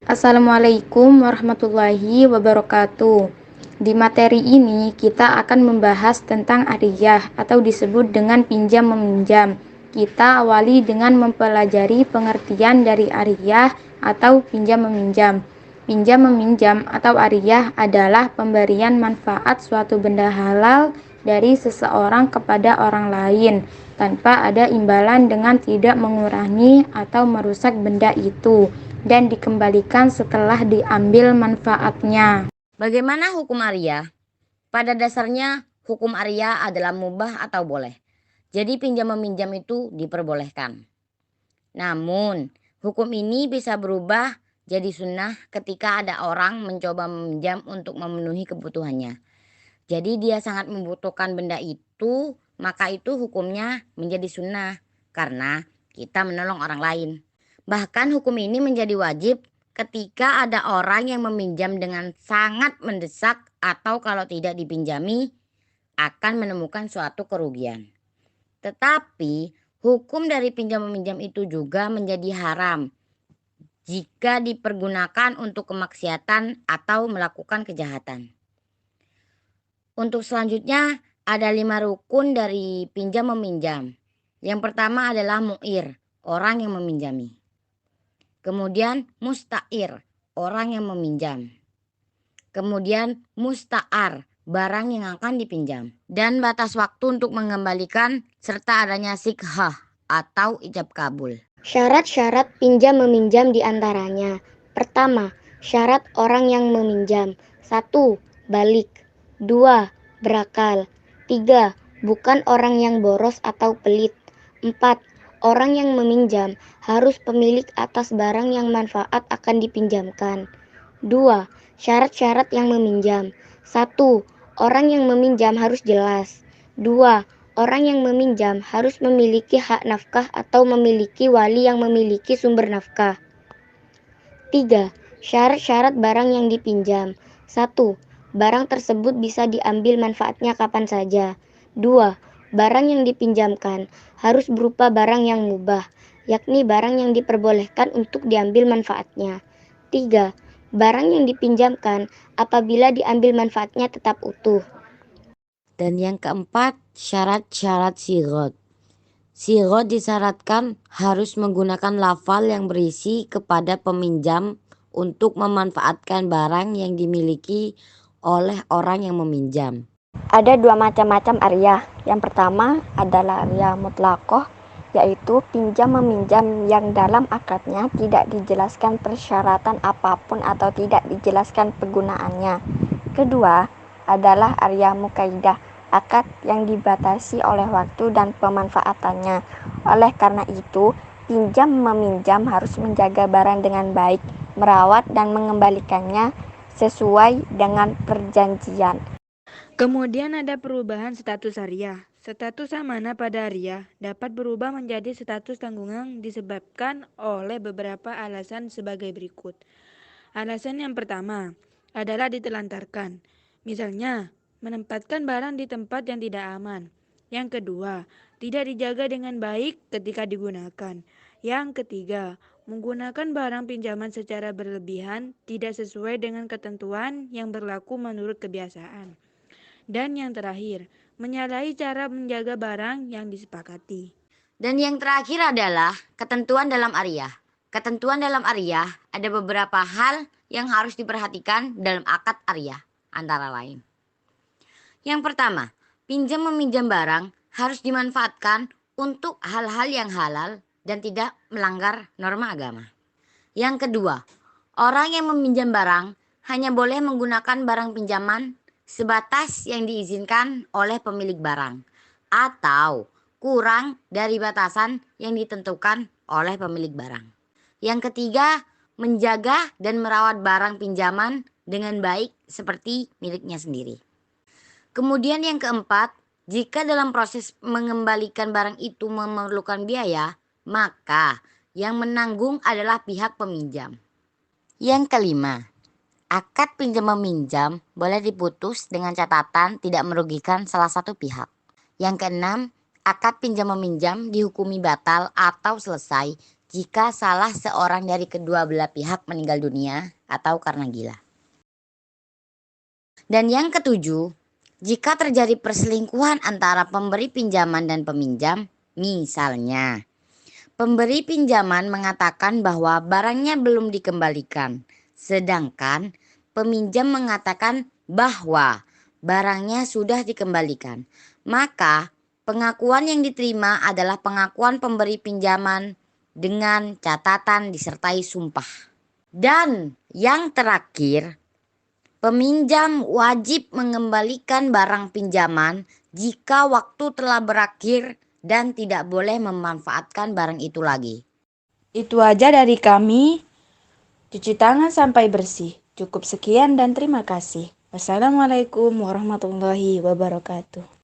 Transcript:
Assalamualaikum warahmatullahi wabarakatuh. Di materi ini kita akan membahas tentang ariyah atau disebut dengan pinjam meminjam. Kita awali dengan mempelajari pengertian dari ariyah atau pinjam meminjam. Pinjam meminjam atau ariyah adalah pemberian manfaat suatu benda halal dari seseorang kepada orang lain tanpa ada imbalan dengan tidak mengurangi atau merusak benda itu dan dikembalikan setelah diambil manfaatnya. Bagaimana hukum ariyah? Pada dasarnya hukum ariyah adalah mubah atau boleh. Jadi pinjam meminjam itu diperbolehkan. Namun hukum ini bisa berubah jadi sunnah ketika ada orang mencoba meminjam untuk memenuhi kebutuhannya. Jadi dia sangat membutuhkan benda itu, maka itu hukumnya menjadi sunnah karena kita menolong orang lain. Bahkan hukum ini menjadi wajib ketika ada orang yang meminjam dengan sangat mendesak atau kalau tidak dipinjami akan menemukan suatu kerugian. Tetapi hukum dari pinjam meminjam itu juga menjadi haram jika dipergunakan untuk kemaksiatan atau melakukan kejahatan. Untuk selanjutnya ada 5 rukun dari pinjam meminjam. Yang pertama adalah mu'ir, orang yang meminjami. Kemudian musta'ir, orang yang meminjam. Kemudian musta'ar, barang yang akan dipinjam. Dan batas waktu untuk mengembalikan serta adanya sikhah atau ijab kabul. Syarat-syarat pinjam meminjam diantaranya. Pertama, syarat orang yang meminjam. 1. Balik. 2. Berakal. 3. Bukan orang yang boros atau pelit. 4. Orang yang meminjam harus pemilik atas barang yang manfaat akan dipinjamkan. 2. Syarat-syarat yang meminjam. 1. Orang yang meminjam harus jelas. 2. Orang yang meminjam harus memiliki hak nafkah atau memiliki wali yang memiliki sumber nafkah. 3. Syarat-syarat barang yang dipinjam. 1. Barang tersebut bisa diambil manfaatnya kapan saja. 2. Barang yang dipinjamkan harus berupa barang yang mubah, yakni barang yang diperbolehkan untuk diambil manfaatnya. 3. Barang yang dipinjamkan apabila diambil manfaatnya tetap utuh. Dan yang keempat, syarat-syarat sighot. Sighot disyaratkan harus menggunakan lafal yang berisi kepada peminjam untuk memanfaatkan barang yang dimiliki oleh orang yang meminjam. Ada 2 macam ariyah. Yang pertama adalah ariyah mutlaqoh, yaitu pinjam meminjam yang dalam akadnya tidak dijelaskan persyaratan apapun atau tidak dijelaskan penggunaannya. Kedua adalah ariyah muqayyadah, akad yang dibatasi oleh waktu dan pemanfaatannya. Oleh karena itu, pinjam meminjam harus menjaga barang dengan baik, merawat dan mengembalikannya sesuai dengan perjanjian. Kemudian ada perubahan status ariyah. Status amanah pada ariyah dapat berubah menjadi status tanggungan disebabkan oleh beberapa alasan sebagai berikut. Alasan yang pertama adalah ditelantarkan. Misalnya, menempatkan barang di tempat yang tidak aman. Yang kedua, tidak dijaga dengan baik ketika digunakan. Yang ketiga, menggunakan barang pinjaman secara berlebihan tidak sesuai dengan ketentuan yang berlaku menurut kebiasaan. Dan yang terakhir, menyalahi cara menjaga barang yang disepakati. Dan yang terakhir adalah ketentuan dalam ariyah. Ketentuan dalam ariyah ada beberapa hal yang harus diperhatikan dalam akad ariyah, antara lain. Yang pertama, pinjam meminjam barang harus dimanfaatkan untuk hal-hal yang halal dan tidak melanggar norma agama. Yang kedua, orang yang meminjam barang hanya boleh menggunakan barang pinjaman sebatas yang diizinkan oleh pemilik barang atau kurang dari batasan yang ditentukan oleh pemilik barang. Yang ketiga, menjaga dan merawat barang pinjaman dengan baik seperti miliknya sendiri. Kemudian yang keempat, jika dalam proses mengembalikan barang itu memerlukan biaya, maka Yang menanggung adalah pihak peminjam. Yang kelima, akad pinjam meminjam boleh diputus dengan catatan tidak merugikan salah satu pihak. Yang keenam, akad pinjam meminjam dihukumi batal atau selesai jika salah seorang dari kedua belah pihak meninggal dunia atau karena gila. Dan yang ketujuh, jika terjadi perselingkuhan antara pemberi pinjaman dan peminjam, misalnya pemberi pinjaman mengatakan bahwa barangnya belum dikembalikan, sedangkan peminjam mengatakan bahwa barangnya sudah dikembalikan, maka pengakuan yang diterima adalah pengakuan pemberi pinjaman dengan catatan disertai sumpah. Dan yang terakhir, peminjam wajib mengembalikan barang pinjaman jika waktu telah berakhir dan tidak boleh memanfaatkan barang itu lagi. Itu aja dari kami. Cuci tangan sampai bersih. Cukup sekian dan terima kasih. Wassalamualaikum warahmatullahi wabarakatuh.